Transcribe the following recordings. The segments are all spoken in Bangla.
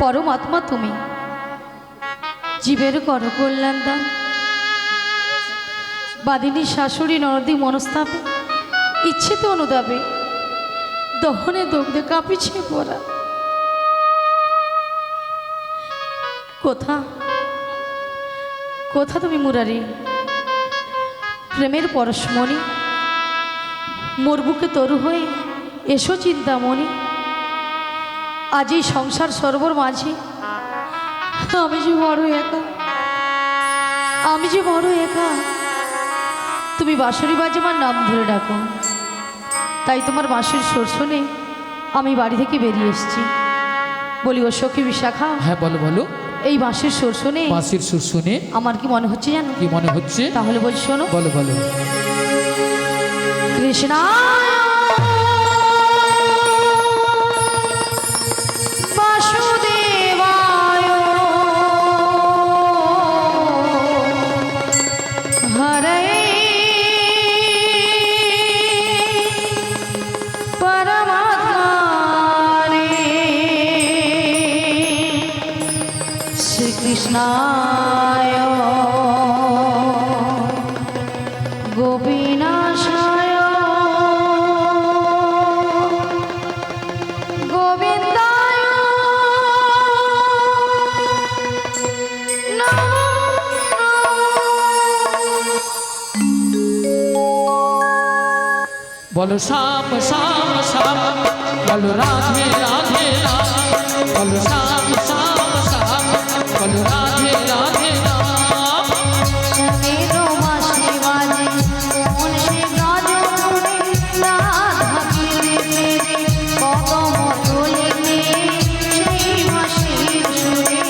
পরমাত্মা তুমি, জীবের করো কল্যাণ দান। বাদিনী শাশুড়ি নরদি মনস্তাপে, ইচ্ছে তো অনুদাবে, দহনে দগ্ধে কাঁপিছে পড়া। কোথা কোথা তুমি মুরারি, প্রেমের পরশমণি, মোর বুকে তরু হয়ে এসো চিন্তামণি। আজ এই সংসার সরোবর মাঝে আমি যে বড় একা, আমি যে বড় একা। তুমি বাঁশরি বাজে আমার নাম ধরে ডাকো, তাই তোমার বাঁশির সুর শুনে আমি বাড়ি থেকে বেরিয়ে এসেছি। বলি ও সখী বিশাখা। হ্যাঁ বলো বলো। এই বাঁশির সুর শুনে, বাঁশির সুর শুনে আমার কি মনে হচ্ছে জানো? কি মনে হচ্ছে? তাহলে বল শোনো। বলো বলো। কৃষ্ণ বাসুদেবায় হরে পরমাত্মনে শ্রীকৃষ্ণায় গোপীনাশায় গোবিন্দায় নমো বলো শ্যাম শ্যাম শ্যাম, বলো রাধে রাধে রাম, বলো শ্যাম শ্যাম শ্যাম, বলো রাধে রাধে রাম। শ্যামেরো বাঁশি বাজে কোন সে গাজনে, রাধা কেঁদে কেঁদে কদম তোলেতে সেই বাঁশির সুরে।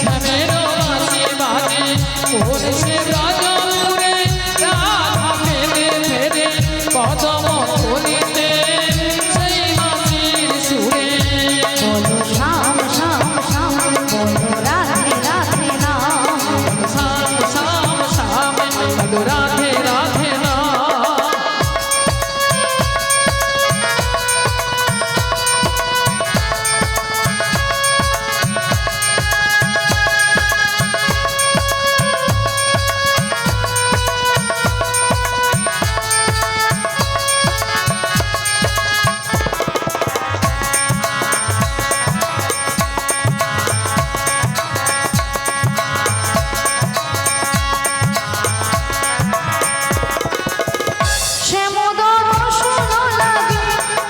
শ্যামেরো বাঁশি বাজে কোন সে গাজনে, রাধা কেঁদে কেঁদে কদম তোলেতে সেই বাঁশির সুরে। বলো শ্যাম শ্যাম শ্যাম, বলো রাধে রাধে নাম। শ্যাম শ্যাম শ্যাম, বলো রাধে রাধে রাম। শ্যামোদর শোনো লাগে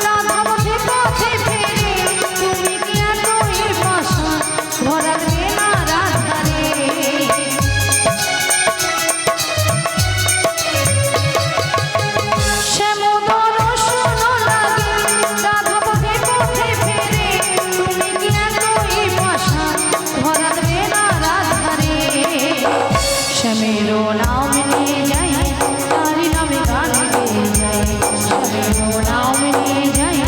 রাধা পথে পথে ফেরে, তুমি কি এতই পাষাণ ধরাবে না রাধারে। শ্যামোদর শোনো লাগে রাধা পথে পথে ফেরে, তুমি কি এতই পাষাণ ধরাবে না রাধারে। শ্যামেরো নাম নিয়ে যাই, তারি নামে গান গেয়ে যাই। শ্যামেরো নাম নিয়ে যাই,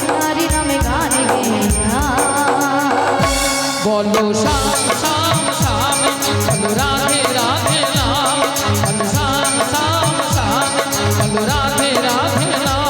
তারি নামে গান গেয়ে যাই। বলো শ্যাম শ্যাম শ্যাম, বলো রাধে রাধে রাম, বলো শ্যাম শ্যাম শ্যাম, বলো রাধে রাধে রাম।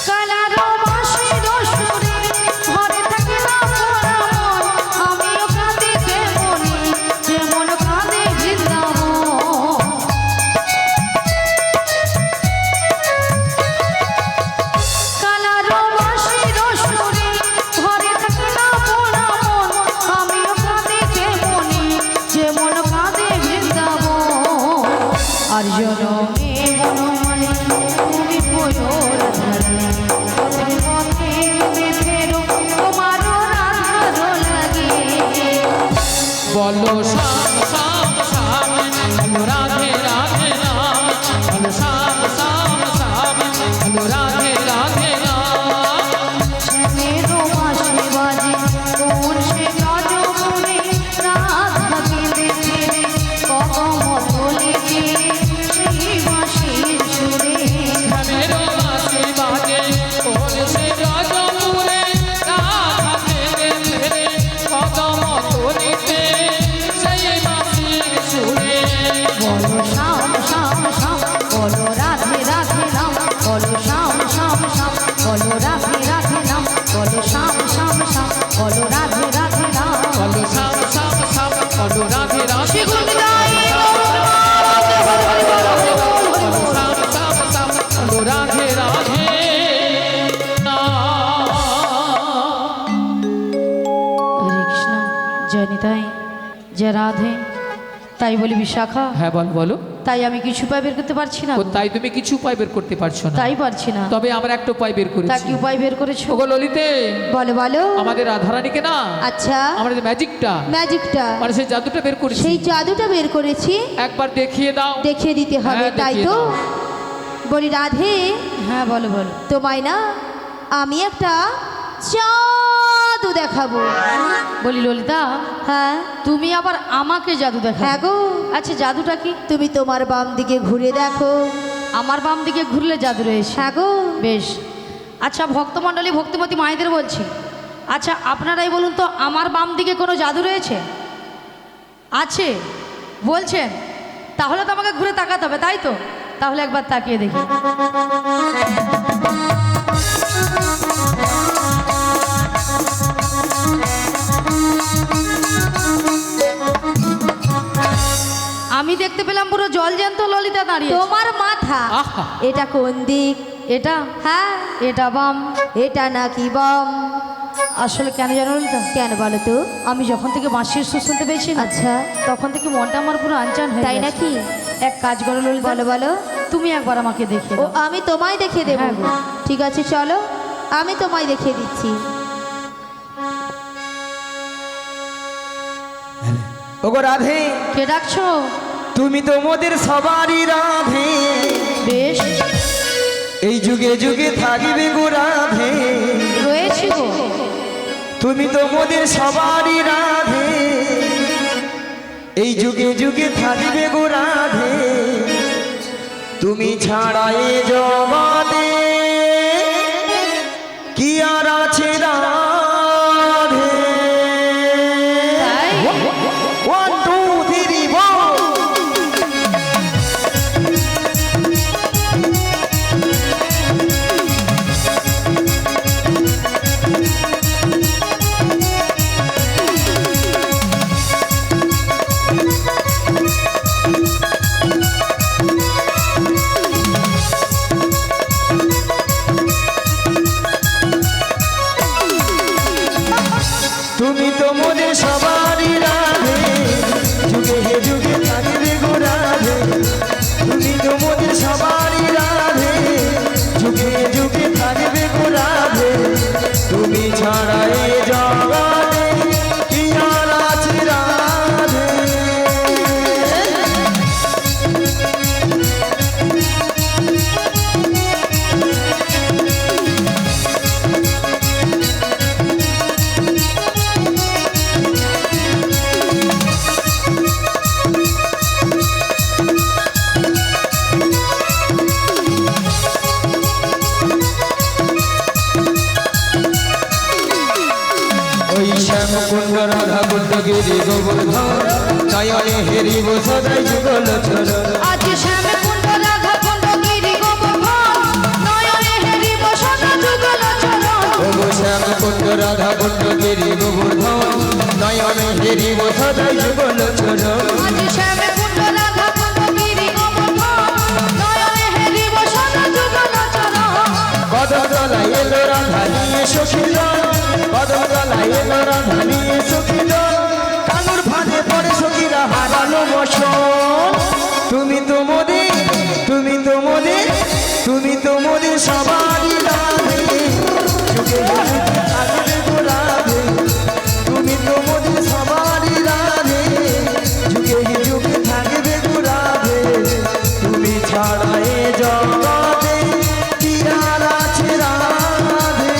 কালারো বাঁশির সুরে ঘরে থাকে না মোরা মন, আমিও কাঁদিতে মনি যেমন কাঁদে বৃন্দাবন। কালারো বাঁশির সুরে ঘরে থাকে না মোরা মন, আমিও কাঁদিতে মনি যেমন কাঁদে বৃন্দাবন। আর জনমে বনমালী তুমি পয়োর ধারে, পথে পথে তুমি ফেরো তোমারও রাধার লাগে। বলো শ্যাম শ্যাম শ্যাম, বলো রাধে রাধে রাম, বলো শ্যাম শ্যাম শ্যাম, বলো রাধে রাধে রাম। শ্যামেরো বাঁশি বাজে কোন সে গাজনে, জানি তাই যে রাধে, তাই বলি বিশাখা, হ্যাঁ বল বলো। তাই আমি কিছু উপায় বের করতে পারছি না ও তাই তুমি কিছু উপায় বের করতে পারছো না? তাই পারছি না। তবে আমরা একটা উপায় বের তা করেছি। কি উপায় বের করেছো? ওগো ললিতে, বলো বলো। আমাদের রাধারানীকে না, আচ্ছা, আমাদের ম্যাজিকটা ম্যাজিকটা, মানে সেই জাদুটা বের করেছি, সেই জাদুটা বের করেছি, একবার দেখিয়ে দাও। দেখিয়ে দিতে হবে, হ্যাঁ, তাই দেখিয়ে তো? দাও। বলি রাধে, হ্যাঁ বলো বলো। তোমায় না আমি একটা জাদু দেখাবো। বলি ললিতা, হ্যাঁ তুমি আবার আমাকে জাদু দেখা? হ্যাঁ গো, আচ্ছা জাদুটা কি? তুমি তোমার বাম দিকে ঘুরে দেখো। আমার বাম দিকে ঘুরলে জাদু রয়েছে? হ্যাঁ গো। বেশ। আচ্ছা ভক্তমণ্ডলী, ভক্তিমতী মায়েদের বলছি, আচ্ছা আপনারাই বলুন তো, আমার বাম দিকে কোনো জাদু রয়েছে? আছে বলছেন? তাহলে তো আমাকে ঘুরে তাকাতে হবে, তাই তো? তাহলে একবার তাকিয়ে দেখি। আমি দেখতে পেলাম পুরো জল জ্যান্ত ললিতা দাঁড়িয়ে। তোমার মাথা আহা, এটা কোন দিক? এটা? হ্যাঁ, এটা বাম। এটা নাকি বাম? আসলে কেন জানো ললিতা? কেন বলো তো? আমি যখন থেকে বাঁশির সুর শুনতে পেয়েছি না, আচ্ছা, তখন থেকে মনটা আমার পুরো আনচান হয়ে তাই গেছে। নাকি? এক কাজ করো ললিতা, বলো বলো। তুমি একবার আমাকে দেখে ও আমি তোমায় দেখিয়ে দেবো। হ্যাঁ গো। ঠিক আছে চলো, আমি তোমায় দেখিয়ে দিচ্ছি। ওগো রাধে, কে ডাকছো? তুমি তো মোদের সবারই রাধে, বেশ, এই যুগে যুগে থাকিবে গো রাধে। রয়েছি গো। তুমি তো মোদের সবারই রাধে, এই যুগে যুগে থাকিবে গো রাধে। তুমি ছাড়া এ জগতে কি আর আছে রাধে? তাই? 1 2 3 4 তুমি তো মোদের সবারই রাধে, যুগে হে যুগে থাকবে গো রাধে। তুমি তো মোদের সবারই রাধে, যুগে হে যুগে থাকবে গো রাধে। তুমি ছাড়া এ জগতে কি আর আছে রাধে? ওই শ্যাম কুণ্ড রাধা কুণ্ড গিরি গোবর্ধন, নয়নে হেরিব সদাই যুগল চরণ। আজ শ্যামে কুণ্ড রাধা কুণ্ড গিরি গোবর্ধন, নয়নে হেরিব সদা যুগল চরণ। ওগো শ্যাম কুণ্ড রাধা কুণ্ড গিরি গোবর্ধন, নয়নে হেরিব সদাই যুগল চরণ। আজ শ্যামে কুণ্ড রাধা কুণ্ড গিরি গোবর্ধন, নয়নে হেরিব সদা যুগল চরণ। কদম তলায় এলো রাধা নিয়ে সখীদল, কদম তলায় এলো রাধা নিয়ে সখীদল। কানুর ফাঁদে পড়ে সখীরা হারালো বসন। তুমি তো মোদের, তুমি তো মোদের, তুমি তো মোদের সবারই রাধে, যুগে যুগে থাকবে গো রাধে। তুমি তো মোদের সবারই রাধে, যুগে যুগে থাকবে গো রাধে। তুমি ছাড়া এ জগতে কি আর আছে রাধে?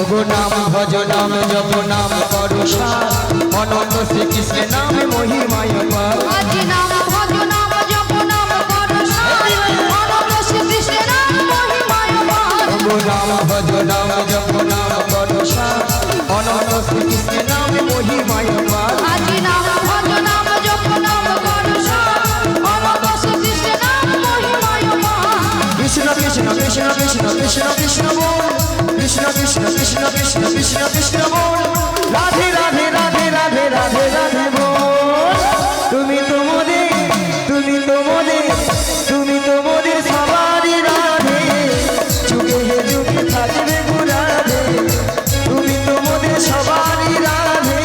ওগো নাম ভজ নাম জপ নাম করো সার, অনন্ত শ্রীকৃষ্ণের নামে মহিমায় পার। আজ নাম ভজ নাম জপ নাম কর সার, অনন্ত শ্রীকৃষ্ণের নাম মহিমায় পার। ওগো নাম ভজ নাম জপ নাম করো সার, অনন্ত শ্রীকৃষ্ণের নামে মহিমায় পার। আজ নাম ভজ নাম জপ নাম কর সার, অনন্ত কৃষ্ণ কৃষ্ণ বল, রাধে রাধে রাধে রাধে রাধে রাধে বল। তুমি তো মোদের, তুমি তো মোদের, তুমি তো মোদের সবারই রাধে, যুগে যুগে থাকবে গো রাধে। তুমি তো মোদের সবারই রাধে,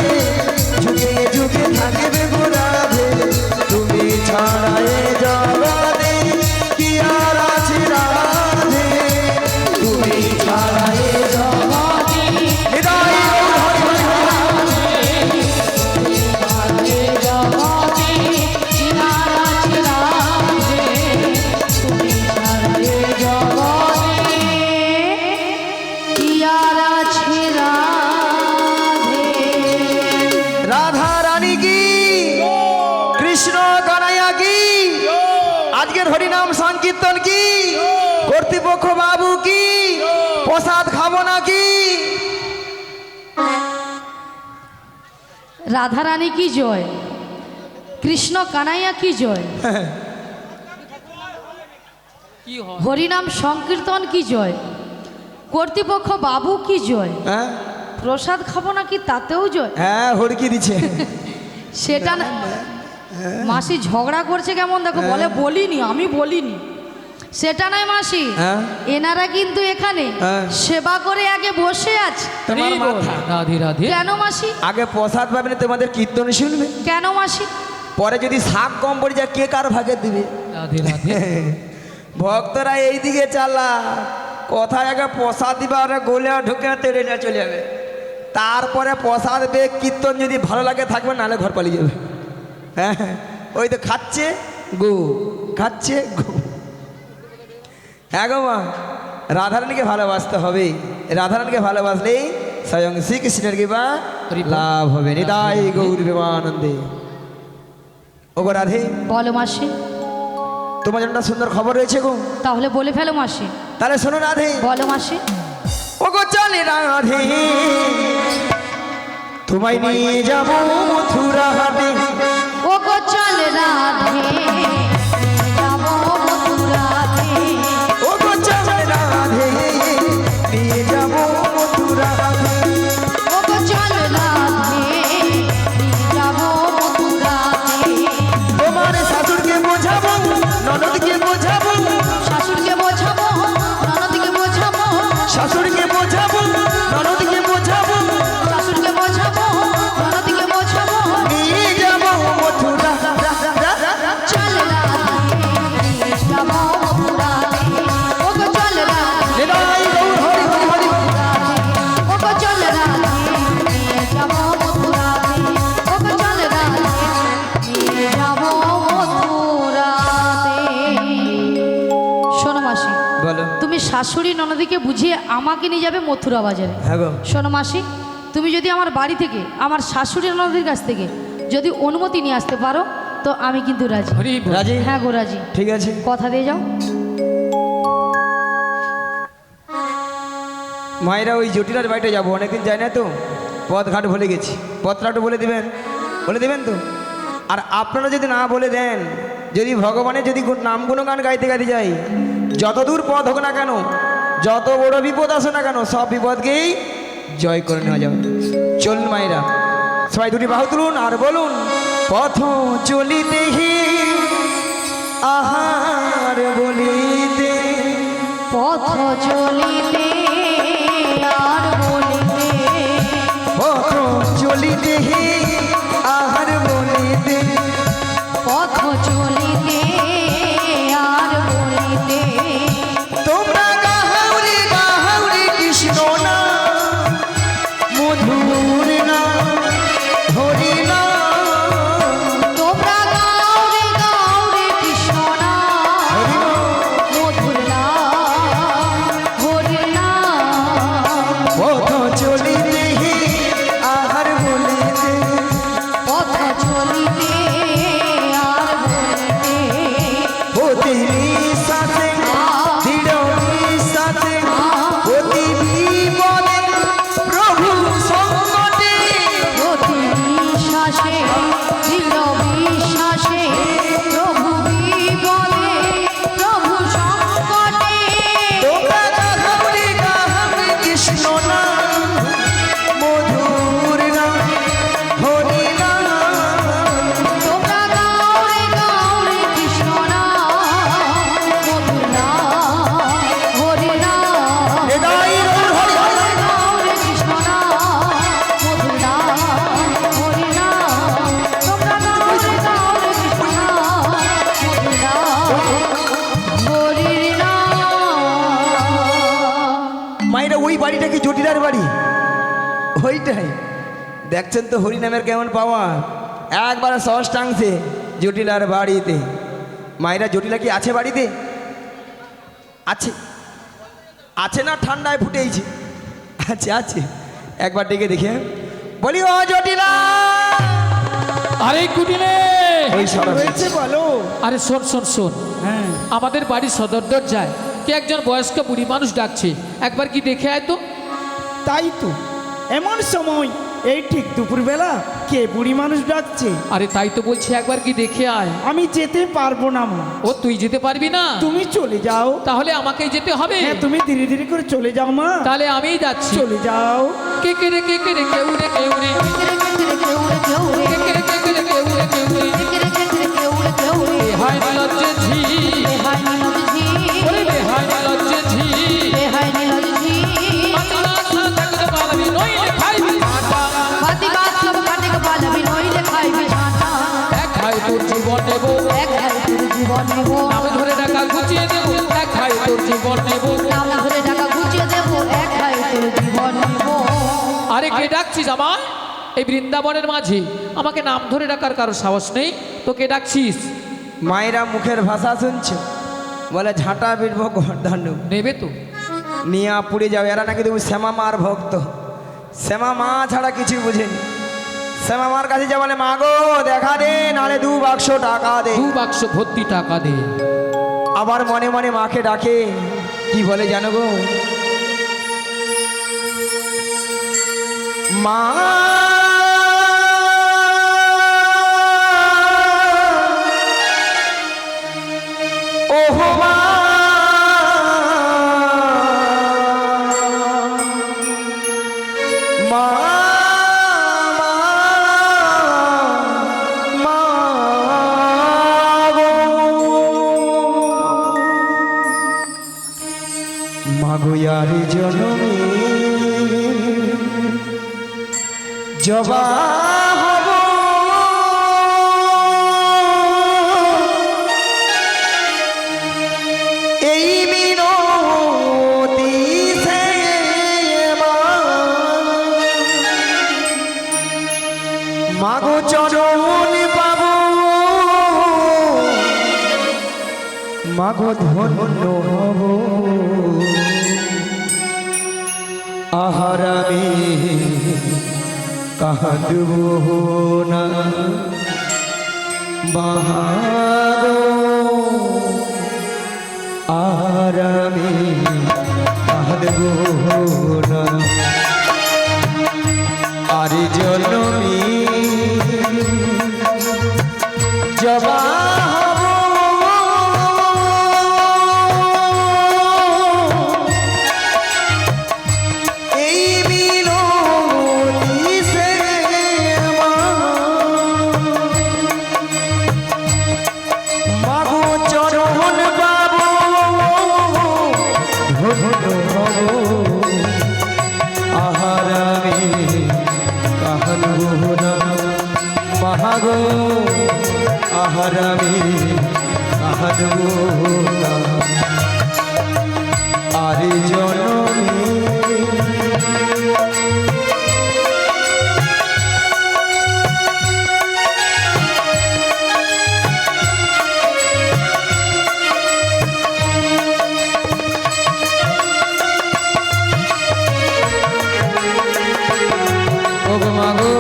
যুগে যুগে থাকবে গো রাধে। তুমি ছাড়া এ জগতে কি আর আছে রাধে, তুমি ছাড়া এ জগতে হৃদয় হরি হরি হরি। রাধা রানী কি, কৃষ্ণ কানাইয়া কি, আজকের হরিনাম সংকীর্তন কি, কর্তৃপক্ষ বাবু কি, প্রসাদ খাবো না কি। রাধারানী কি জয়, কৃষ্ণ কানাইয়া কি জয়, কি হয় হরিনাম সংকীর্তন কি জয়, কর্তৃপক্ষ বাবু কি জয়, হ্যাঁ প্রসাদ খাবো না কি তাতেও জয়। হ্যাঁ হড়কি দিচ্ছে। সেটা না, মাসি ঝগড়া করছে কেমন দেখো, বলে বলিনি, আমি বলিনি। সেটা নয় মাসি, হ্যাঁ। এনারা কিন্তু এখানে হ্যাঁ। সেবা করে আগে বসে আছে। তোমার হরি বল, মাথা। রাধে রাধে। কেন মাসি, আগে প্রসাদ পাবে না, তোমাদের কীর্তন শুনবে, কেন মাসি? পরে যদি শাক কম পড়ে যায় কে কার ভাগে দিবে। রাধে রাধে। ভক্তরা এই দিকে চালা, কোথায় আগে প্রসাদ দিবা, ওরা গোলে ঢুকে তেড়ে নিয়ে চলে যাবে। তারপরে প্রসাদ পেয়ে কীর্তন যদি ভালো লাগে থাকবে, নাহলে ঘর পালিয়ে যাবে। হ্যাঁ ওই তো খাচ্ছে গো, খাচ্ছে গো। হ্যাঁ গো মা, রাধারানীকে ভালোবাসতে হবে, রাধারানীকে ভালোবাসলেই স্বয়ং শ্রীকৃষ্ণের কৃপা লাভ হবে। নিতাই গৌর প্রেমানন্দে। ও গো রাধে, বলো মাসি, তোমার জন্য একটা সুন্দর খবর রয়েছে গো। তাহলে বলে ফেলো মাসি। তাহলে শোনো রাধে। বলো মাসি। ও গো চলে রাধে, তোমায় নিয়ে যাব মথুরা হাটে। ও গো চল রাধে, যাবো মথুরাতে। ও গো চলে রাধে, নিয়ে যাব মথুরা হাটে। ও গো চল রাধে, যাবো মথুরাতে। তোমার শাশুড়কে বোঝাবো, ননদকে বোঝাবো, শাশুড়িকে বোঝাবো, ননদকে বোঝাবো, শাশুড়কে বোঝাবো, ননদকে বোঝাবো, শাশুড়িকে বোঝাবো, ননদকে বোঝাবো। নিয়ে যাব মথুরা। চল রাধে, যাবো মথুরাতে। ও গো চল রাধে, নিতাই গৌর হরি হরি হরি। ও গো চল রাধে, যাবো মথুরাতে। ও গো চল রাধে, যাবো মথুরাতে। শোনো মাসি, বলো। তুমি শাশুড়ি ননদিকে বুঝিয়ে আমাকে নিয়ে যাবে মথুরা বাজারে। হ্যাঁ গো। শোনো মাসি, তুমি যদি আমার বাড়ি থেকে, আমার শাশুড়ি ননদির কাছ থেকে যদি অনুমতি নিয়ে আসতে পারো, তো আমি কিন্তু রাজি। হরি বল। রাজি? হ্যাঁ গো রাজি। ঠিক আছে। কথা দিয়ে যাও। মায়েরা ওই জটিলার বাড়িতে যাবো, অনেকদিন যাই না তো, পথঘাট ভুলে গেছি। পথটা একটু বলে দিবেন, বলে দেবেন তো। আর আপনারা যদি না বলে দেন, যদি ভগবানের যদি নাম গুণগান গাইতে গাইতে যাই, যত দূর পথ হোক না কেন, যত বড় বিপদ আসে না কেন, সব বিপদকেই জয় করে নেওয়া যাবে। চলুন মায়েরা, সবাই দুটি বাহু তুলুন আর বলুন, পথ চলিতে হি আহার বলিতে, পথ চলিতে আর বলিতে, পথ চলিতে হি আহার বলিতে, পথ চলিতে আর বলিতে। তোমরা গাহাউরে গাহাউরে কৃষ্ণ না, মধুর না, হরি না, তোমরা গাও রে কৃষ্ণ নাম, হরি না, মধুর নাম, বাড়িটা কি জটিলার বাড়ি? ওইটাই দেখছেন তো হরিনামের কেমন পাওয়া, একবার সহজ টাংছে জটিলার বাড়িতে। মায়েরা জটিলা কি আছে বাড়িতে? আছে আছে না ঠান্ডায় ফুটেইছে? আছে আছে, একবার ডেকে দেখে বলি ও জটিলা। আরে কুটিলে, ওই সারা হয়েছে বলো। আরে শোন শোন শোন, হ্যাঁ আমাদের বাড়ির সদর দরজায় কে একজন বয়স্ক বুড়ি মানুষ ডাকছে, একবার কি দেখে আয় তো। তাই তো, এমন সময় এই ঠিক দুপুরবেলা কে বুড়ি মানুষ ডাকছে? আরে তাই তো বলছি, একবার কি দেখে আয়। আমি যেতে পারবো না মা। ও তুই যেতে পারবি না? তুমি চলে যাও। তাহলে আমাকেই যেতে হবে। হ্যাঁ তুমি ধীরে ধীরে করে চলে যাও মা। তাহলে আমিই যাচ্ছি। চলে যাও। কে কে রে কে কে রে কেউ রে কেউ রে, কে কে রে কে কে রে কেউ রে কেউ রে, হায় লজ্জে ঝি, ওরে বেহায় লজ্জে ঝি, মাতালা সা থাকতে পারবি নইলে খাইবি ঝাঁটা, এক খাই তোর জীবন নেব, নামে ধরে টাকা গুছিয়ে দেব, এক খাই তোর জীবন নেব। আরে কে ডাকছিস আমার? এই বৃন্দাবনের মাঝে আমাকে নাম ধরে ডাকার কারো সাহস নেই, তো কে ডাকছিস? মায়েরা মুখের ভাষা শুনছো, বলে ঝাঁটা বিড়ব গর্ধন নেবে তো? নিয়া পুড়ে যাও। এরা নাকি তুমি শ্যামা মার ভক্ত, শ্যামা মা ছাড়া কিছু বুঝেনি। শ্যামা মার কাছে যা বলে, মা গো দেখা দে, নালে 2 বাক্স টাকা দে। 2 বাক্স ভর্তি টাকা দে। আবার মনে মনে মাকে ডাকে, কি বলে জানো গো? মা ওহো মা, মা মা গো, মাগো ইয়ার জনমে জবা হব, এই মিনতি সে মা, মাগো চরণ পাব, মাগো ধন্য হব, আহারামে কাঁদব না বাহাগো, আহারামে কাঁদব না। আরে জনমে জবা মাগো, আহারামে কাঁদব না। আরে জনমে ও গো মাগো,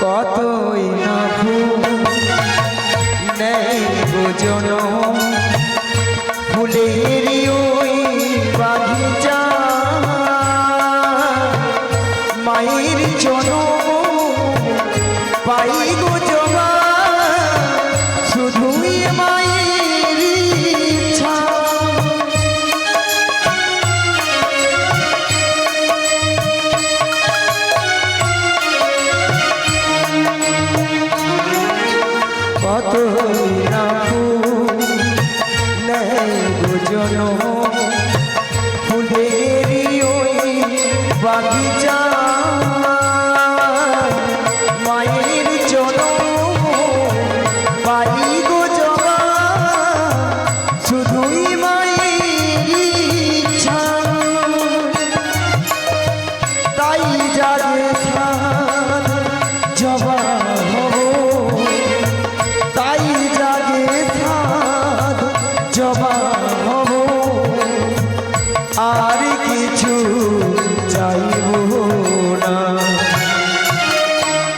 কতই না ফুল নেই গো জনম, ফুলের ওই বাগিচা, মায়ের জনম পাই গো জবা, শুধুই মায়ের ইচ্ছা। কত না ফুল নেই গো জনম, ফুলের ওই বাগিচা, হব আর কিছু চাইব না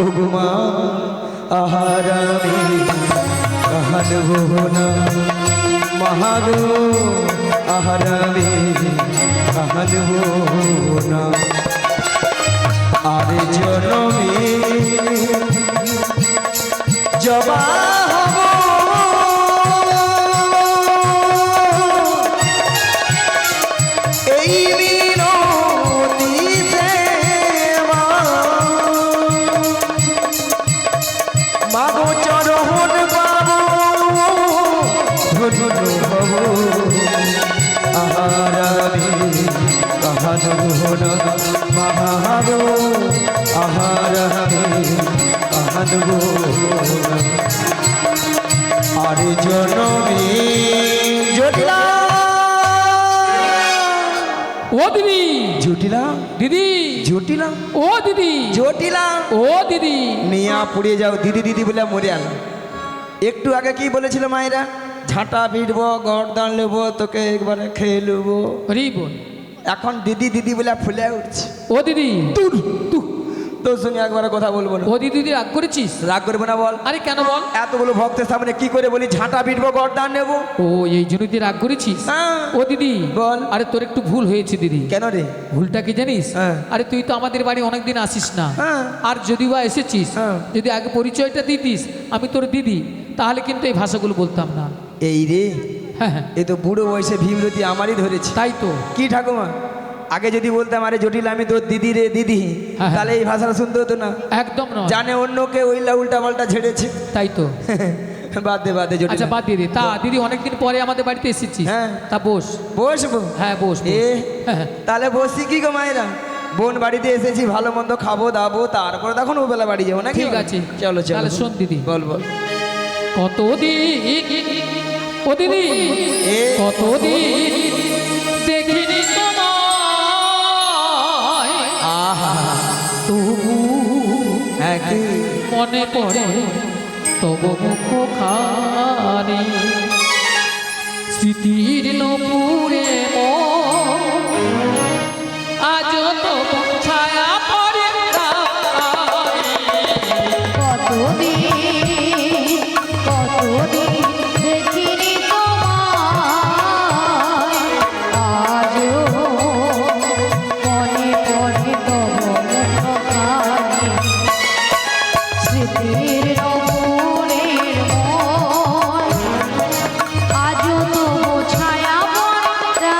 ওগুমা আহার আমি কাহানব না মহাগো আহার আমি কাহানব না আর জনমে জবা হব এই মিনতি সেবা মাগো চরণ পাবো ধন্য হব আহার আমি কাহানব না মহাগো আহার আমি কাহানব না আর জনমে জটিলা ও দিদি জটিলা দিদি জটিলা ও দিদি জটিলা ও দিদি মিয়া পুড়িয়ে যাও দিদি দিদি বলে মরে আলো একটু আগে কি বলেছিল মায়েরা ঝাঁটা পিটবো গরদান নেবো তোকে একবারে খেয়ে নেবো হরি বল এখন দিদি দিদি বলে ফুলে উঠছে ও দিদি তোর সঙ্গে একবারে কথা বলবো না ও দিদি তুই রাগ করেছিস রাগ করবো না বল আরে কেন বল এতগুলো ভক্তের সামনে কি করে বলি ঝাঁটা পিটবো গরদান নেবো ও এই জন্য তুই রাগ করেছিস হ্যাঁ। ও দিদি বল। আরে তোর একটু ভুল হয়েছে দিদি কেন রে ভুলটা কি জানিস হ্যাঁ। আরে তুই তো আমাদের বাড়ি অনেকদিন আসিস না হ্যাঁ। আর যদি বা এসেছিস হ্যাঁ। যদি আগে পরিচয়টা দিতিস আমি তোর দিদি তাহলে কিন্তু এই ভাষাগুলো বলতাম না এই রে হ্যাঁ হ্যাঁ এ তো বুড়ো বয়সে ভীমরতি আমারই ধরেছে তাই তো কি ঠাকুমা আগে যদি বলতাম আরে জটিল আমি তোর দিদি রে দিদি হ্যাঁ। তাহলে এই ভাষাটা শুনতে হতো না একদম নয় জানে অন্যকে ওইলা উল্টা পাল্টা ছেড়েছে তাই তো বাদ দে জটিল আচ্ছা বাদ দিয়ে দে তা দিদি অনেকদিন পরে আমাদের বাড়িতে এসেছিস হ্যাঁ। তা বস বসবো হ্যাঁ বস বস। এ হ্যাঁ, হ্যাঁ। তাহলে বসছি কি গো মায়েরা বোন বাড়িতে এসেছি ভালো মন্দ খাবো দাবো তারপরে তখন ও বেলা বাড়ি যাবো নাকি ঠিক আছে চলো চলো তাহলে শোন দিদি বল বল কতদিন ও দিদি এ। কতদিন দেখিনি তোমায় আহা তবু একই মনে পড়ে তবু মুখ খানি স্মৃতির নপুরে আজ তো ছায়া পড়ে কতদিন দেখিনি তোমায় আজও মনে পড়ে তব মুখখানি স্মৃতির নপুরের মন আজও তবু ছায়া পড়ে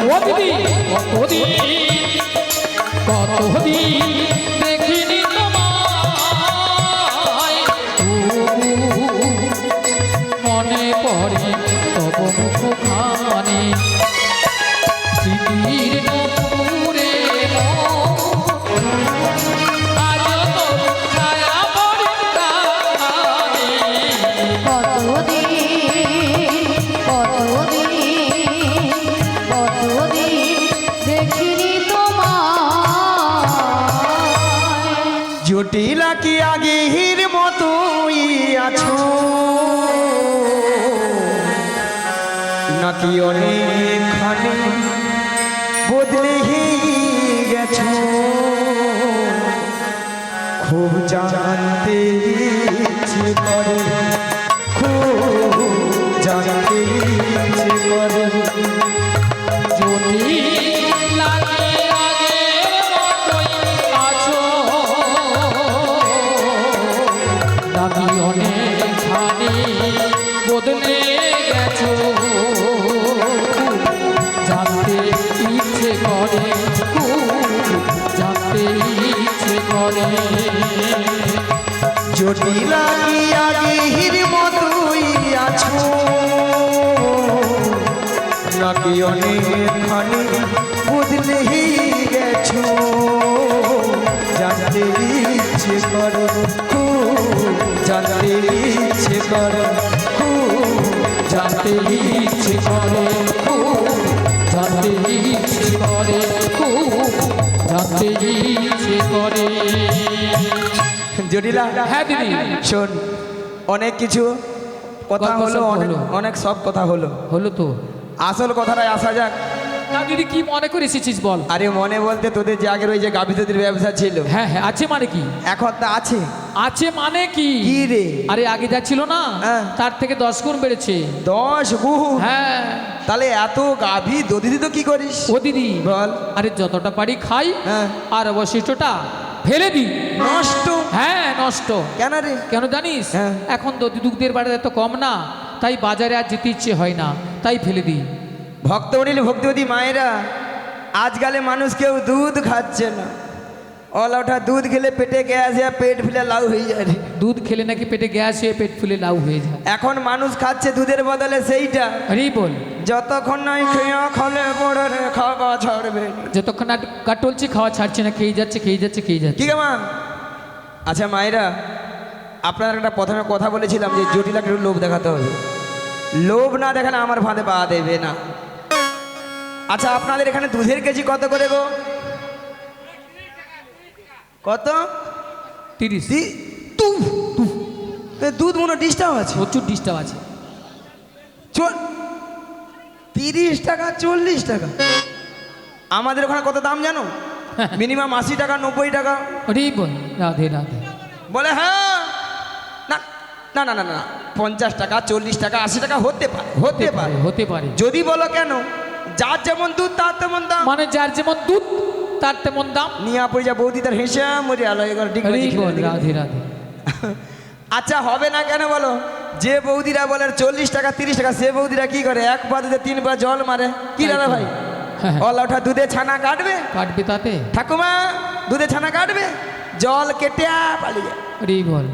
ও দিদি কতদিন দেখিনি তোমায় তবু মনে পড়ে তব মুখখানি স্মৃতির নপুরে আজ তো ছায়া পড়ে প্রাণে। কতদিন দেখিনি তোমায় জটিলা কি আগের মতোই আছো নাকি অনেকখানি বদলে গেছো খুব জানতে ইচ্ছে করে খুব জানতে ইচ্ছে করে যদি লাগে আগের মতোই আছো নাকি অনেকখানি বদলে গেছো জানতে ইচ্ছে করে খুব জানতে ইচ্ছে করে জটিলা কি আগের মতোই আছো নাকি অনেকখানি বদলে গেছো জানতে ইচ্ছে করে খুব জানতে ইচ্ছে করে খুব জানতে ইচ্ছে করে খুব জানতে ইচ্ছে করে খুব জানতে ইচ্ছে করে জটিলা হ্যাঁ দিদি শোন অনেক কিছু কথা গল্প হলো সল্প অনেক হলো। অনেক সব কথা হলো, হলো তো। আসল কথাটাই আসা যাক। তা দিদি কি মনে করে এসেছিস বল। আরে মনে বলতে তোদের যে আগের ওই যে গাভীদের ব্যবসা ছিল, হ্যাঁ হ্যাঁ, আছে মানে কি? এখন তা আছে। আছে মানে কি? কি রে? আরে আগে যা ছিল না হ্যাঁ। তার থেকে 10 গুণ বেড়েছে। 10 গুণ? হ্যাঁ। তাহলে এত গাভী দধি তো কি করিস? ও দিদি বল। আরে যতটা পারি খাই, হ্যাঁ। আর অবশিষ্টটা ফেলে দিই। নষ্ট? হ্যাঁ নষ্ট। কেন রে? কেন জানিস? হ্যাঁ। এখন দধি দুগ্ধের বাড়ি এত কম না, তাই বাজারে আর যেতে ইচ্ছে হয় না, তাই ফেলে দিই। ভক্তমণি ভক্তিবতী মায়েরা, আজকালে মানুষ কেউ দুধ খাচ্ছে না। অলওঠা দুধ খেলে পেটে গ্যাস আর পেট ফুলে লাউ হয়ে যায় রে। দুধ খেলে নাকি পেটে গ্যাস হয়ে পেট ফুলে লাউ হয়ে যায়। এখন মানুষ খাচ্ছে দুধের বদলে সেইটা। আরে বল, যতক্ষণ নাই খেয়ে খলে পড়ে রে খাওয়া ছাড়বে না। যতক্ষণ না কাটলছি খাওয়া ছাড়ছে না, খেয়ে যাচ্ছে খেয়ে যাচ্ছে খেয়ে যাচ্ছে। কি গে মা? আচ্ছা মায়েরা, আপনার একটা প্রথমে কথা বলেছিলাম যে জটিলাকে একটু লোভ দেখাতে হবে। লোভ না দেখালে আমার ফাঁদে পা দেবে না। আচ্ছা আপনাদের এখানে দুধের কেজি কত করে গো? কত? 30। দুধ মনে ডিস্টার্ব আছে। প্রচুর ডিস্টার্ব আছে। 30 টাকা 40 টাকা। আমাদের ওখানে কত দাম জানো? মিনিমাম 80 টাকা 90 টাকা। আরে বল, রাধে রাধে। বলে হ্যাঁ, না না না না না 50 টাকা 40 টাকা 80 টাকা হতে পারে, হতে পারে। হতে পারে। যদি বলো কেন, যার যেমন দুধ তার তেমন দাম। মানে যার যেমন দুধ তার তেমন দাম। নিয়া পড়ে যা বৌদি তার হেসে মরে আলো এগুলো ঠিক আরে আছে, বল, রাধে রাধে। আচ্ছা হবে না কেন বলো? যে বৌদিরা বলে 40 টাকা 30 টাকা, সে বৌদিরা কি করে? এক পা দুধে 3 পা জল মারে। কি দাদা ভাই? হ্যাঁ। অলওঠা দুধে ছানা কাটবে, কাটবে তাতে। ঠাকুমা দুধে ছানা কাটবে, জল কেটে পালিয়ে যায়। আরে বল,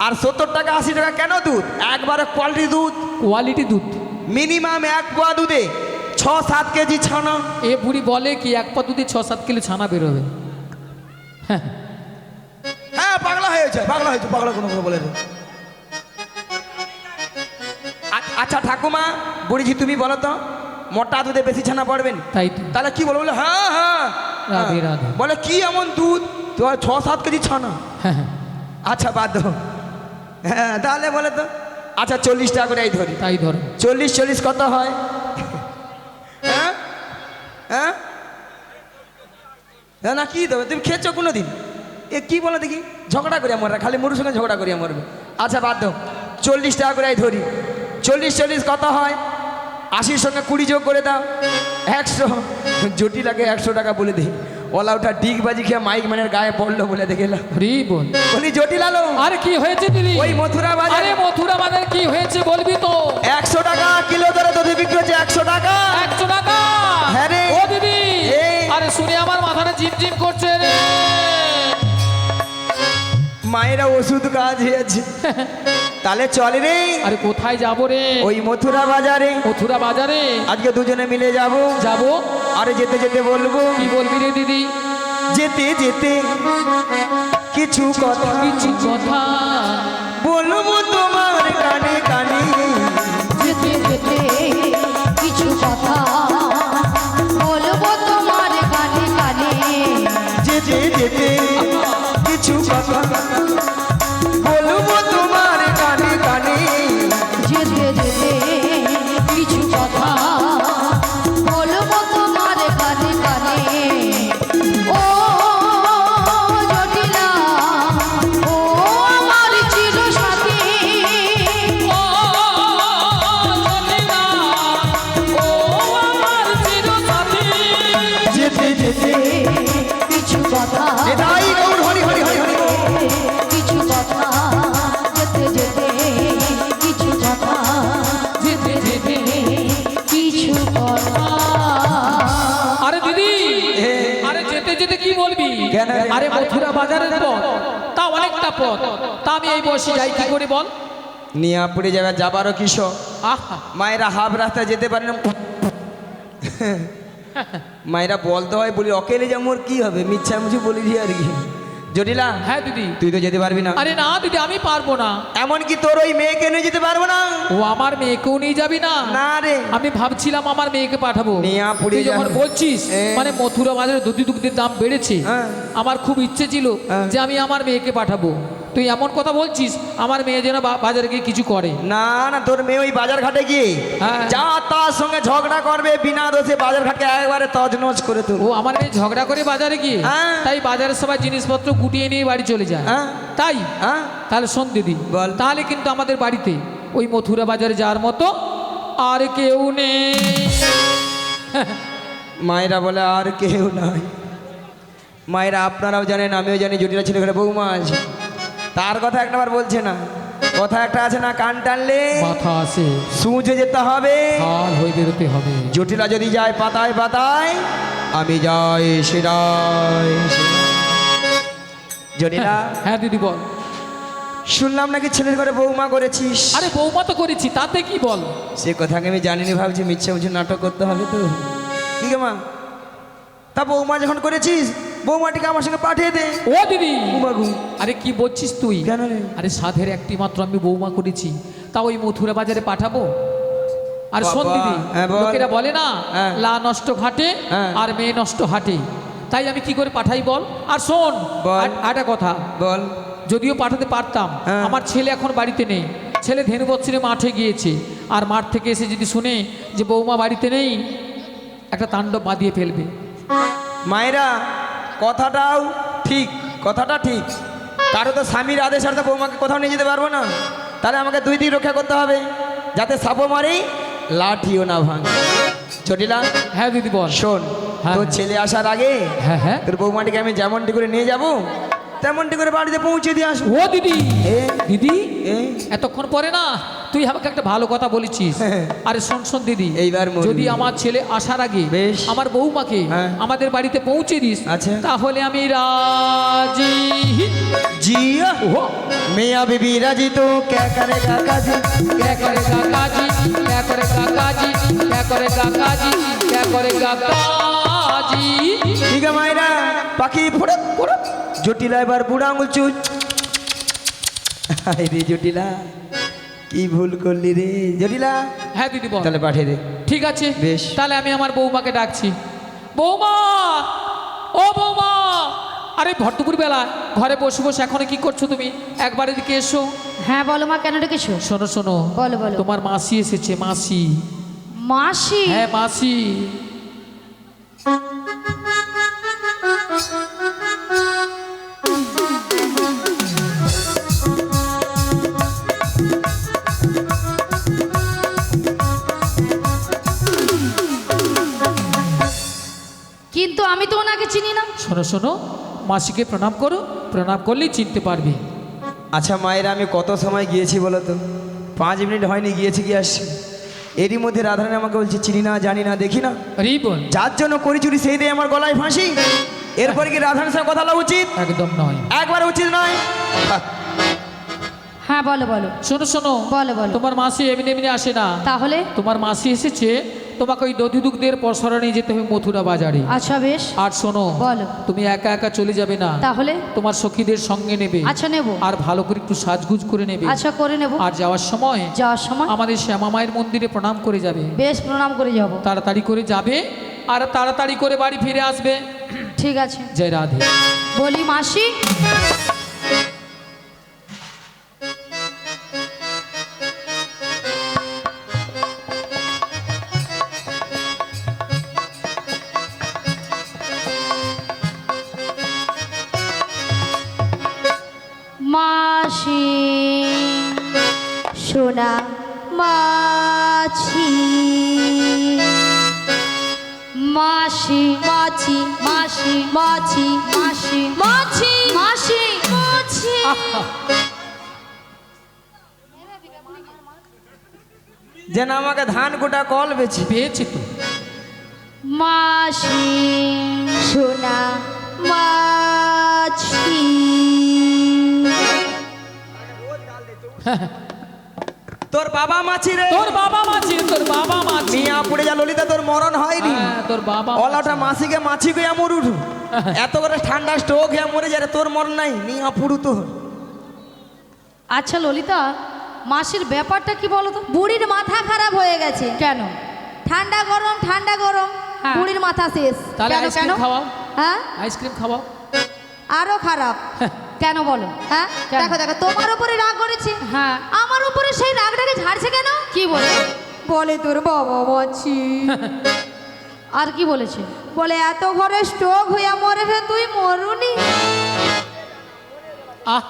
আর 70 টাকা 80 টাকা কেন দুধ? একবারে কোয়ালিটি দুধ। কোয়ালিটি দুধ। মিনিমাম 1 পোয়া দুধে 6-7 কেজি ছানা। এ বুড়ি বলে কি 1 পা দুধে 6-7 কিলো ছানা বেরোবে। হ্যাঁ হ্যাঁ পাগলা হয়েছে, পাগলা হয়েছে, পাগলা কোনো কথা বলে না। আচ্ছা ঠাকুমা বুড়িজি তুমি বলো তো, মোটা দুধে বেশি ছানা পড়বেন? তাই তো। তাহলে কি বলো? বলে হ্যাঁ হ্যাঁ। রাধে রাধে। বলে কি এমন দুধ? তোমার 6-7 কেজি ছানা। হ্যাঁ হ্যাঁ, আচ্ছা বাদ দাও। হ্যাঁ তাহলে বলে তো, আচ্ছা 40 টাকা করে এই ধরি। তাই ধর। 40 কত হয়? হ্যাঁ হ্যাঁ না কি দেবে? তুমি খেয়েছো কোনো দিন? এ কি বলো দেখি? ঝগড়া করিয়া মরবে, খালি মুরুর সঙ্গে ঝগড়া করিয়া মরবে। আচ্ছা বাদ দাও, 40 টাকা করে এই ধরি। 40 কত হয়? 80 সঙ্গে 20 যোগ করে দাও, 100। জটিলাকে 100 টাকা বলে দিই। ওলা ওঠা ডিগবাজি খেয়ে মাইক ম্যানের গায়ে পড়লো বলে দেখলাম। আরে বল, বলি জটিলালো আরে কি হয়েছে দিদি? ওই মথুরা বাজারে, আরে মথুরা বাজারে কি হয়েছে বলবি তো? 100 টাকা কিলো দরে দধি বিক্রি হচ্ছে। 100 টাকা। 100 টাকা? হ্যাঁ রে। ও দিদি, এই। আরে শুনে আমার মাথাটা জিম করছে রে। মায়েরা ওষুধ কাজ হয়েছে, তাহলে চলে রে। আরে কোথায় যাব রে? ওই মথুরা বাজারে মথুরা বাজারে আজকে দুজনে মিলে যাব। যাব। আরে যেতে যেতে বলবো, কি বলবি রে দিদি? যেতে যেতে কিছু কথা কিছু কথা বলবো তোমার কানে কানে। যেতে যেতে কিছু কথা বলবো তোমার কানে কানে। যেতে যেতে কিছু কথা বলবো তোমার কানে কানে। যেতে যেতে কিছু কথা বলবো তোমার কানে কানে। ও জটিলা, ও আমার চিরসাথী, ও জটিলা, ও আমার চিরসাথী। যেতে যেতে কিছু কথা, এটাই গৌর হরি হরি হরি হরি বল। কিছু কথা, যেতে যেতে কিছু কথা, যেতে যেতে। কিছু কথা। আরে দিদি, আরে যেতে যেতে কি বলবি? কেন রে? আরে মথুরা বাজারের পথ, তা অনেকটা পথ, তা আমি এই বসে যাই কি করে বল? নিয়াপুরে যাবে, যাবারও কিশোর আহা, মায়েরা হাফ রাস্তায় যেতে পারে না। মায়েরা বলতে হয়, বলি অকেলে যা মোর কি হবে, মিচ্ছামিছি বলি দি আর কি। জটিলা হ্যাঁ দিদি। তুই তো যেতে পারবি না। আরে না দিদি, আমি পারবো না। এমনকি তোর ওই মেয়েকে নিয়ে যেতে পারবো না। ও আমার মেয়েকেও নিয়ে যাবি না? না রে। আমি ভাবছিলাম আমার মেয়েকে পাঠাবো। নিয়াপুরে তুই যখন যাবে। বলছিস মানে মথুরা বাজারে দধি দুগ্ধের দাম বেড়েছে, হ্যাঁ। আমার খুব ইচ্ছে ছিল হ্যাঁ। যে আমি আমার মেয়েকে পাঠাবো। তুই এমন কথা বলছিস আমার মেয়ে যেন বাজারে গিয়ে কিছু করে। না না, তোর মেয়ে ওই বাজার ঘাটে গিয়ে হ্যাঁ। যা তার সঙ্গে ঝগড়া করবে বিনা দোষে বাজার ঘাটকে একবারে তছনছ করে তোর। ও আমার মেয়ে ঝগড়া করে বাজারে গিয়ে হ্যাঁ। তাই বাজারের সবাই জিনিসপত্র গুটিয়ে নিয়ে বাড়ি চলে যায়। হ্যাঁ। তাই হ্যাঁ তাহলে শোন দিদি, বল। তাহলে কিন্তু আমাদের বাড়িতে ওই মথুরা বাজারে যাওয়ার মতো আর কেউ নেই। মায়েরা বলে আর কেউ নাই। মায়েরা আপনারাও জানেন, আমিও জানি, জটিলা ছেলে ঘরে বৌমা আছে, তার কথা একটাবার বলছে না। কথা একটা আছে না, কান টানলে মাথা আছে, সুঁচে যেতে হবে, হাল হয়ে বেরোতে হবে। জটিলা যদি যায় পাতায় পাতায়, আমি যাই সেরাই জটিলা। হ্যাঁ দিদি বল। শুনলাম নাকি ছেলের ঘরে বৌমা করেছিস। আরে বৌমা তো করেছি, তাতে কি বল। সে কথাকে আমি জানিনি, ভাবছি মিথ্যে মুছে নাটক করতে হবে তো। ঠিক আছে মা, তা বৌমা যখন করেছিস বৌমাটিকে আমার সঙ্গে পাঠিয়ে দে। ও দিদি, ঘুমাঘুম। আরে কি বলছিস তুই? কেন রে? আরে সাধের একটি মাত্র আমি বৌমা করেছি, তা ওই মথুরা বাজারে পাঠাবো? আর শোন বাবা, দিদি, হ্যাঁ বল। লোকেরা বলে না হ্যাঁ। লা নষ্ট ঘাটে হ্যাঁ। আর মেয়ে নষ্ট হাটে, তাই আমি কি করে পাঠাই বল? আর শোন বল। একটা কথা, বল। যদিও পাঠাতে পারতাম, হ্যাঁ। আমার ছেলে এখন বাড়িতে নেই, ছেলে ধেনু বৎসরে মাঠে গিয়েছে, আর মাঠ থেকে এসে যদি শুনে যে বৌমা বাড়িতে নেই, একটা তাণ্ডব বাঁধিয়ে ফেলবে। মায়েরা কথাটাও ঠিক, কথাটা ঠিক। কারো তো স্বামীর আদেশ আর তো বৌমাকে কোথাও নিয়ে যেতে পারবো না, তাহলে আমাকে দুই দিক রক্ষা করতে হবে, যাতে সাপও মারি লাঠিও না ভাঙে। জটিলা হ্যাঁ দিদি বল। শোন, হ্যাঁ, তোর হ্যাঁ। ছেলে আসার আগে হ্যাঁ হ্যাঁ। তোর বৌমাটিকে আমি যেমনটি করে নিয়ে যাব তেমনটি করে বাড়িতে পৌঁছে দিয়ে আসবো। ও দিদি, এ? দিদি এ? এতক্ষণ পরে না তুই আমাকে একটা ভালো কথা বলেছিস। হ্যাঁ। আরে শোন শোন দিদি, এইবার মরবি। যদি আমার ছেলে আসার আগে বেশ। আমার বৌমাকে হ্যাঁ। আমাদের বাড়িতে পৌঁছে দিস, আচ্ছা। তাহলে আমি রাজি। जिया ओहो, मियाँ बीबी राजी तो क्या करेगा काजी। क्या करेगा काजी, क्या करेगा काजी, क्या करेगा काजी, क्या करेगा काजी। ठीक है मायरा पाखी फुड़क फुड़क জটিলা এবার বুড়া আঙুল চুচ। রে জটিলা কি ভুল করলি রে জটিলা। হ্যাঁ দিদি বল। তাহলে পাঠিয়ে দে। ঠিক আছে বেশ। তাহলে আমি আমার বৌমাকে ডাকছি। বৌমা, ও বৌমা, আরে ভরদুপুর বেলা ঘরে বসে বসে এখন কি করছো তুমি? একবার এদিকে এসো। হ্যাঁ বলো মা, কেন ডেকেছো? শোনো শোনো, বলো, বলো। তোমার মাসি এসেছে, মাসি। মাসি? হ্যাঁ মাসি। কিন্তু আমি তো ওনাকে চিনি না। শোনো শোনো, মাসিকে প্রণাম করো, প্রণাম করলেই চিনতে পারবে। আচ্ছা মায়েরা আমি কত সময় গিয়েছি বলো তো? 5 মিনিট হয়নি গিয়েছি কি আসছি। এরই মধ্যে রাধারানী আমাকে বলছে চিনি না, জানি না, দেখি না। রিবন যার জন্য করি চুরি সেই দিয়ে আমার গলায় ফাঁসি। এরপরে কি রাধারানীর সঙ্গে কথা বলা উচিত? একদম নয়। একবার উচিত নয়। হ্যাঁ বলো বলো। শোনো শোনো, বলো, বলো। তোমার মাসি এমনি এমনি আসে না। তাহলে? তোমার মাসি এসেছে, তোমাকে ওই দধি দুগ্ধের পসরা নিয়ে যেতে হবে মথুরা বাজারে। আচ্ছা বেশ। আর শোনো, বলো। তুমি একা একা চলে যাবে না, তাহলে? তোমার সখীদের সঙ্গে নেবে। আচ্ছা নেব। আর ভালো করে একটু সাজগুজ করে নেবে। আচ্ছা করে নেব। আর যাওয়ার সময় যাওয়ার সময় আমাদের শ্যামা মায়ের মন্দিরে প্রণাম করে যাবে। বেশ প্রণাম করে যাব। তাড়াতাড়ি করে যাবে আর তাড়াতাড়ি করে বাড়ি ফিরে আসবে। ঠিক আছে। জয় রাধে। বলি মাসি, মাসি সোনা মাছি মাসি মাছি মাসি মাছি মাসি মাছি মাসি মাছি আহা, যেন আমাকে ধান কোটা কল বেছে। পেয়েছি তো। মাসি সোনা মাছি তোর বাবা মাছি রে। তোর বাবা মাছি, তোর বাবা মাছি। মিয়া পড়ে যা ললিতা, তোর মরণ হয়নি। হ্যাঁ, তোর বাবা অলাটা মাসিকে মাছি গিয়ে মর উঠু। এত করে ঠান্ডা স্ট্রোক হয়ে মরে যায় রে, তোর মরণ নাই। মিয়া পুরু তোর। আচ্ছা ললিতা, মাসির ব্যাপারটা কি বলো তো? বুড়ির মাথা খারাপ হয়ে গেছে। কেন? ঠান্ডা গরম ঠান্ডা গরম হ্যাঁ। বুড়ির মাথা শেষ। তাহলে কেন, আইসক্রিম কেন? খাওয়াও, হ্যাঁ আইসক্রিম খাওয়াও। আরো খারাপ। কেন বলো? হ্যাঁ কেন? দেখো দেখো তোমার উপরে রাগ করেছে, হ্যাঁ আমার উপরে সেই রাগটাকে ঝাড়ছে কেন? কি বলে? বলে তোর বাবা মাছি আর কি বলেছে? বলে এত ঘরে স্ট্রোক হইয়া মরে রে তুই মরুনি, আহ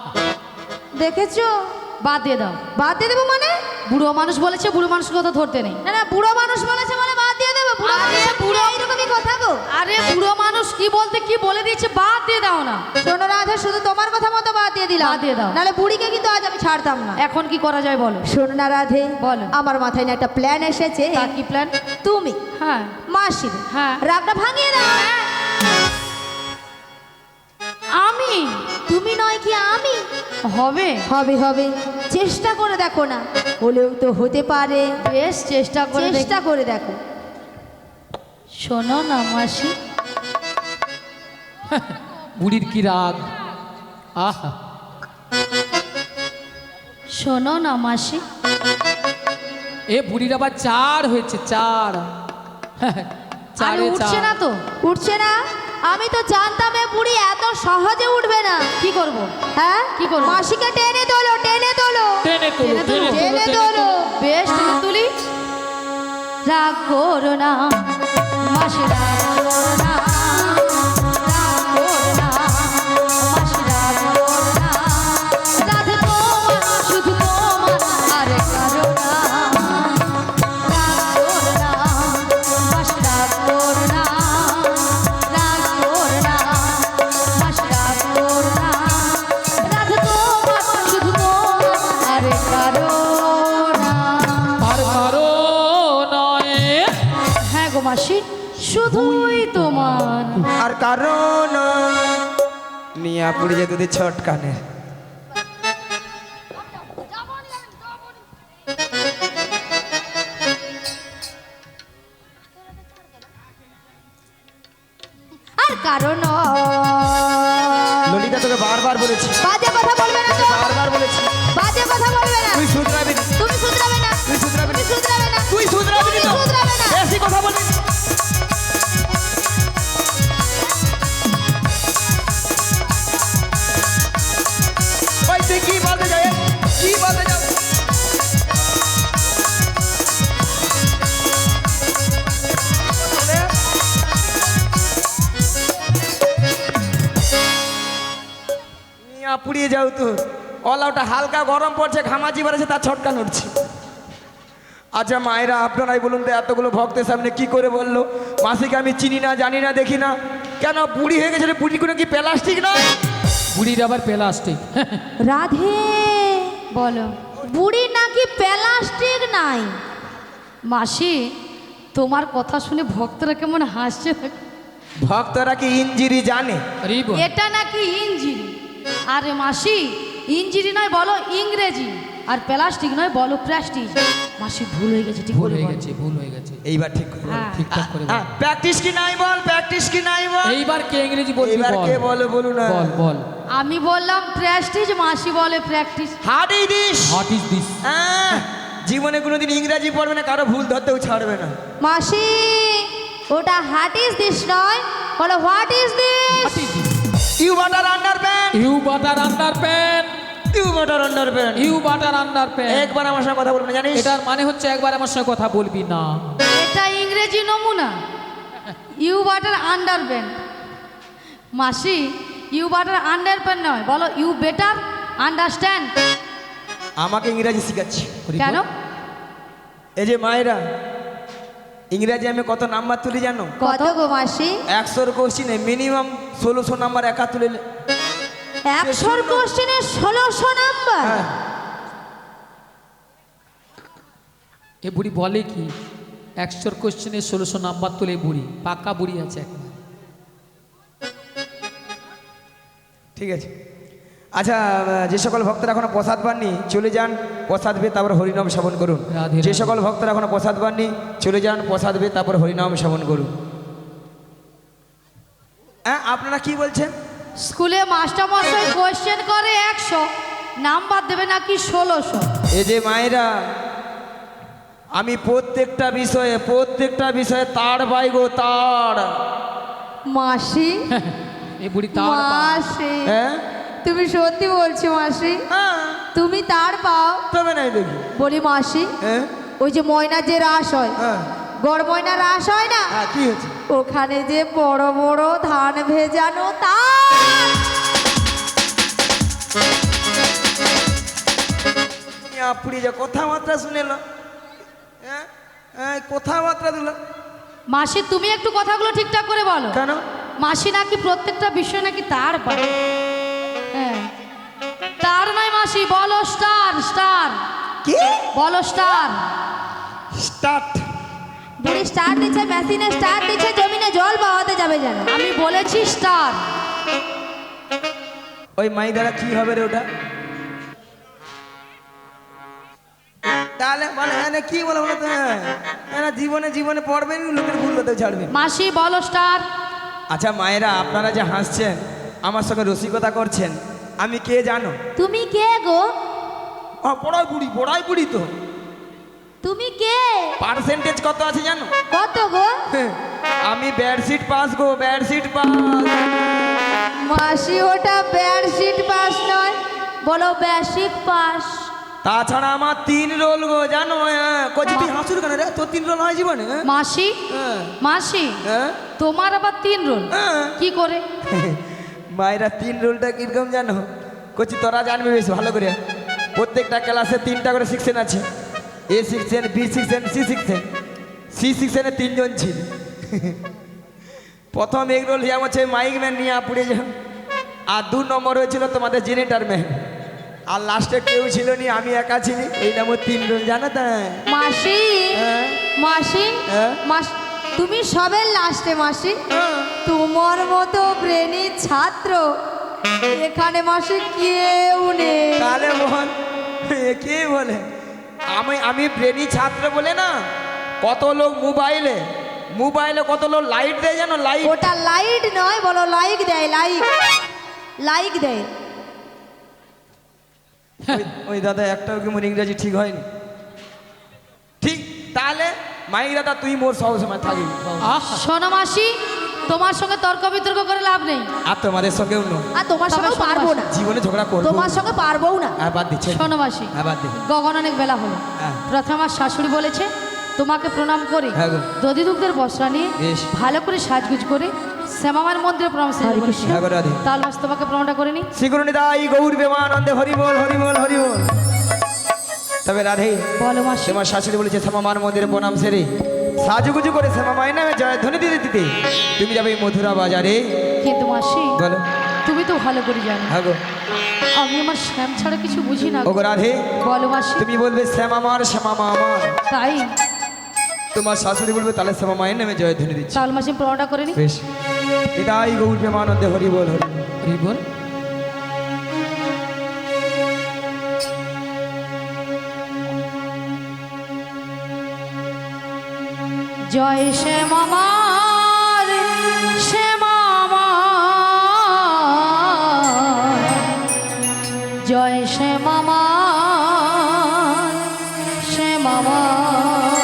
দেখেছো? বাদ দিয়ে দাও। বাদ দিয়ে দেবো মানে? বুড়ো মানুষ বলেছে, বুড়ো মানুষের কথা ধরতে নেই। না না বুড়ো মানুষ বলেছে মানে বাদ দিয়ে দেবো? বুড়ো আরে মানুষ বুড়ো এইরকমই কথা গো। আরে বুড়ো মানুষ কি বলতে কি বলে দিয়েছে, বাদ দিয়ে দাও না। শোনো রাধা, শুধু তোমার কথা মতো বাদ দিয়ে দিলাম, বাদ দিয়ে দাও। নাহলে বুড়িকে কিন্তু আজ আমি ছাড়তাম না। এখন কি করা যায় বলো? শোনো না রাধে, বলো। আমার মাথায় না একটা প্ল্যান এসেছে। তা কি প্ল্যান? তুমি হ্যাঁ মাসির হ্যাঁ। রাগটা ভাঙিয়ে দাও। আমি? তুমি নয় কি আমি? হবে হবে হবে, চেষ্টা করে দেখো না, হলেও তো হতে পারে। বেশ চেষ্টা করে দেখি। চেষ্টা করে দেখো। শোনো না মাসি, বুড়ির কি রাগ! আহা শোনো না মাসি, এ বুড়ির আবার 4 হয়েছে, 4 আরে চারে উঠছে 4। না তো। উঠছে না? আমি তো জানতাম এ বুড়ি এত সহজে উঠবে না। কি করব? হ্যাঁ কি করবো? মাসিকে টেনে তোলো, টেনে তোলো, টেনে তোলো, টেনে তোলো, টেনে টেনে তোলো। তোলো। বেশ টেনে তুলি। রাগ করো না মাসি, রাগ করো না, রাগ করো না মাসি, রাগ করো না। রাধে তোমার, শুধু তোমার, আর কারো না। রাগ করো না মাসি, রাগ করো না, রাগ করো না মাসি, রাগ করো না। রাধে তোমার, শুধু তোমার, আর কারো না। আর কারো নয়। হ্যাঁ গো মাসি, শুধুই তোমার। আর কারণ মিয়া পুড়ে যেত ছট কানে। আর কারণ ললিতা তোকে বারবার বলেছি, বাজে কথা বলবে না তো, বারবার বলেছি বাজে কথা বলবে না। তুই শুধরাবি না, তুমি শুধরাবে না, তুই শুধরাবি না, তুমি শুধরাবে না, তুই শুধরাবি না, তুমি শুধরাবে না। বেশি কথা বলবি না। ওই তুই কি বলতে যাই, কি বলতে যাও? মিয়া পুড়িয়ে যাও তো, ওটা হালকা গরম পড়ছে, ঘামাচি বেড়েছে, তার ছটকা নড়ছে। আচ্ছা মায়েরা আপনারাই বলুন তো, এতগুলো ভক্তের সামনে কি করে বললো মাসিকে আমি চিনি না, জানি না, দেখি না? কেন বুড়ি হয়ে গেছে? বুড়ি কোনো কি প্লাস্টিক নয়? বুড়ির আবার প্লাস্টিক। রাধে, বলো বুড়ি নাকি প্লাস্টিক নাই? মাসি, তোমার কথা শুনে ভক্তরা কেমন হাসছে দেখো। ভক্তরা কি ইঞ্জিরি জানে? আরে বাবা। এটা নাকি ইঞ্জিরি। আরে মাসি, ইঞ্জিরি নয় বলো ইংরেজি, আর প্লাস্টিক নয় বলো প্লাস্টিক। মাসি ভুল হয়ে গেছে, ঠিক ভুল করে হয়ে বলো। গেছে, ভুল হয়ে গেছে। এইবার ঠিক করে বল। হ্যাঁ। ঠিকঠাক করে বল। হ্যাঁ, প্র্যাকটিস কি নাই বল, প্র্যাকটিস কি নাই বল। এইবার কে ইংরেজি বলবি এইবার বল। কে বলে বলুন না। বল বল। আমি বললাম প্রেস্টিজ, মাসি বলে practice. Hard this. What is this? জীবনে কোনোদিন ইংরাজি পড়বে না, কারো ভুল ধরতেও ছাড়বে না। মাসি, ওটা হোয়াট ইজ দিস নয়, বলো what is this. What is this? You butter underpant, you butter underpant, you butter underpant. You butter underpant. একবার আমার সঙ্গে কথা বলবে না, জানিস? এটার মানে হচ্ছে একবার আমার সঙ্গে কথা বলবি না। এটা ইংরেজি নমুনা। You butter underpant. মাসি, ইউ বাটার আন্ডারপ্যান্ট নয়, বলো ইউ বেটার আন্ডারস্ট্যান্ড। আমাকে ইংরাজি শিখাচ্ছি। কেন? এই যে মায়েরা, ইংরাজি আমি কত নাম্বার তুলি জানো? কত গো মাসি? 100 কোশ্চিনে মিনিমাম 1600 নাম্বার একা তুলে। 100 কোশ্চেনে 1600 নাম্বার? হ্যাঁ। এ বুড়ি বলে কি 100 কোশ্চেনে 1600 নাম্বার তোলে? বুড়ি পাকা বুড়ি আছে এখন। ঠিক আছে। আচ্ছা, যে সকল ভক্তরা এখনো প্রসাদ পাননি চলে যান, প্রসাদ পেয়ে তারপর হরিনাম শ্রবণ করুন। রাধে যে রাধে। সকল ভক্তরা এখনো প্রসাদ পাননি চলে যান, প্রসাদ পেয়ে তারপর হরিনাম শ্রবণ করুন। হ্যাঁ, আপনারা কি বলছেন? স্কুলে মাস্টার মশাই কোয়েশ্চেন করে 100, নাম্বার দেবে নাকি 1600। এই যে মায়েরা, আমি প্রত্যেকটা বিষয়ে তার বাইগো তার। মাসি, এ বুড়ি তার মাসি, হ্যাঁ, তুমি সত্যি বলছো মাসি? হ্যাঁ তুমি তার পাও? তবে নাই দেখি। বলি মাসি, হ্যাঁ ওই যে ময়না যে রাস হয়, হ্যাঁ গড় ময়না রাস হয় না, হ্যাঁ কি হয়েছে? ওখানে যে বড় বড় ধান ভেজানো তার। আপনি যে কথাবার্তা শুনেলো, হ্যাঁ হ্যাঁ কথাবার্তা দিল মাসি তুমি একটু কথাগুলো ঠিকঠাক করে বলো। কেন? মাসি নাকি প্রত্যেকটা বিষয় নাকি তার পারে। হ্যাঁ তার নয় মাসি, বলো স্টার। স্টার কি বলো স্টার। স্টার্ট? বুড়ি স্টার দিচ্ছে, মেশিনে স্টার দিচ্ছে, জমিনে জল বাওয়াতে যাবে যেন। আমি বলেছি স্টার। ওই মাই দ্বারা কি হবে রে ওটা? তাহলে বলে হ্যাঁ না, কি বলে বলো তো? হ্যাঁ না, জীবনে জীবনে পড়বেন, লোকের ভুল কথা ছাড়বেন। মাসি বলো স্টার। আচ্ছা মায়েরা, আপনারা যে হাসছেন, আমার সঙ্গে রসিকতা করছেন, আমি কে জানো? তুমি কে গো? বড়াই বুড়ি তো। তুমি কে? পার্সেন্টেজ কত আছে জানো? কত গো? আমি বেডশিট পাস গো, বেডশিট পাস। মাসি ওটা বেডশিট পাস নয়, বলো বেসিক পাস। তাছাড়া আমার 3 রোল গো, জানো? কচি তুই হাসুর কেন রে? তোর 3 রোল হয় জীবনে? মাসি হ্যাঁ মাসি হ্যাঁ তোমার আবার 3 রোল হ্যাঁ। কি করে? মায়েরা 3 রোলটা কিরকম জানো? কচি তোরা জানবি বেশ ভালো করে। প্রত্যেকটা ক্লাসে 3টা করে সেকশন আছে। A section, B section, C section. C সেকশনে 3 জন ছিল। প্রথম এক রোল যেমন হচ্ছে মাইক ম্যান নিয়ে পড়ে যাও, আর 2 নম্বর হয়েছিল তোমাদের জেনারেটর ম্যান, আর লাস্টে কেউ ছিল নি, আমি একা ছিলি। এই নাম 3 রোল, জানো তো? মাসি হ্যাঁ মাসি হ্যাঁ মাস, তুমি সবের লাস্টে মাসি। তোমার মতো ব্রেনি ছাত্র এখানে মাসি কেউ নেই। তাহলে বল কে বলে? আমি ব্রেনি ছাত্র বলে না, কত লোক মোবাইলে কত লোক লাইট দেয় জানো? লাইট। ওটা লাইট নয়, বলো লাইক দেয়, লাইক লাইক দেয়। ওই দাদা একটাও কি মোর ইংরেজি ঠিক হয়নি? ঠিক, তাহলে মাইক দাদা তুই মোর সব সময় থাকি। শোনো মাসি, তোমার সঙ্গে তর্ক বিতর্ক করে লাভ নেই। আর তোমাদের সঙ্গেও নো, আর তোমার তবে সঙ্গে শোনো পারবো মাসি, না, জীবনে ঝগড়া করবো। তোমার সঙ্গে পারবোও না। হ্যাঁ বাদ দিচ্ছে। শোনো মাসি, হ্যাঁ বাদ দি। গগন অনেক বেলা হলো। হ্যাঁ। প্রথমে আমার শাশুড়ি বলেছে তোমাকে প্রণাম করে হ্যাঁ গো। দধি দুগ্ধের বস্ত্র নিয়ে বেশ। ভালো করে সাজগুজ করে শ্যামামার মন্দিরে প্রণাম সেরে বলেছে। হ্যাঁ গো রাধে। তাহলে আজ তোমাকে প্রণামটা করে নি। শ্রীগুরুনিদাই গৌর প্রেমানন্দে হরি বল, হরি বল, হরি বল। তবে রাধে, বলো মাসি। তোমার শাশুড়ি বলেছে শ্যামামার মন্দিরে প্রণাম সেরে সাজুগুজু করে শ্যামামায়ের নামে জয় ধ্বনি দিতে দিতে তুমি যাবে এই মথুরা বাজারে। কিন্তু মাসি বলো। তুমি তো ভালো করে জানো হ্যাঁ গো। আমি আমার শ্যাম ছাড়া কিছু বুঝি না। ও গো রাধে, বলো মাসি। তুমি বলবে শ্যামামার, শ্যামামা আমার। তাই তোমার শাশুড়ি বলবে তাহলে শ্যামামায়ের নামে জয় ধ্বনি দিচ্ছি। তাহলে মাসি প্রণামটা করে নি। বেশ। নিতাই গৌর প্রেমানন্দে হরি বল, হরি বল, হরি বল। জয় শ্যামামার, শ্যামামার, জয় শ্যামামার, শ্যামামার,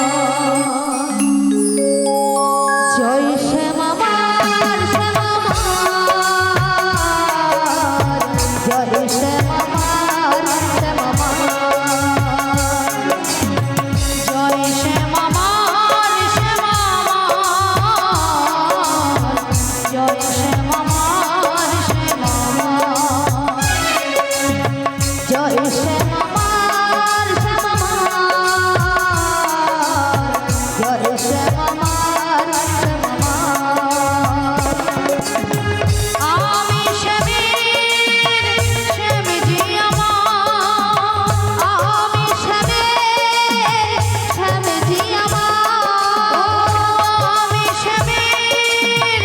জয় শ্যামামার, শ্যামামার, জয় শ্যামামার, শ্যামামার, জয় শ্যামামার, শ্যামামার, জয় শ্যামামার, শ্যামামার, জয় শ্যামামার, শ্যামামার, জয় শ্যামামার, শ্যামামার। আমি শ্যামের, শ্যামজি আমার, আমি শ্যামের, শ্যামজি আমার, আমি শ্যামের,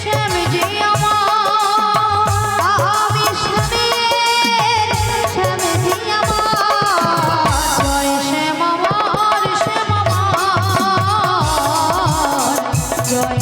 শ্যামজি আমার, আমি শ্যামের, শ্যামজি আমার। জয় শ্যামামার, শ্যামামার, জয়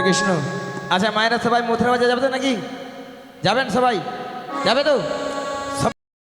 কৃষ্ণ। আচ্ছা মায়েরা সবাই মথুরা বাজার যাবে তো নাকি? যাবেন সবাই? যাবে তো?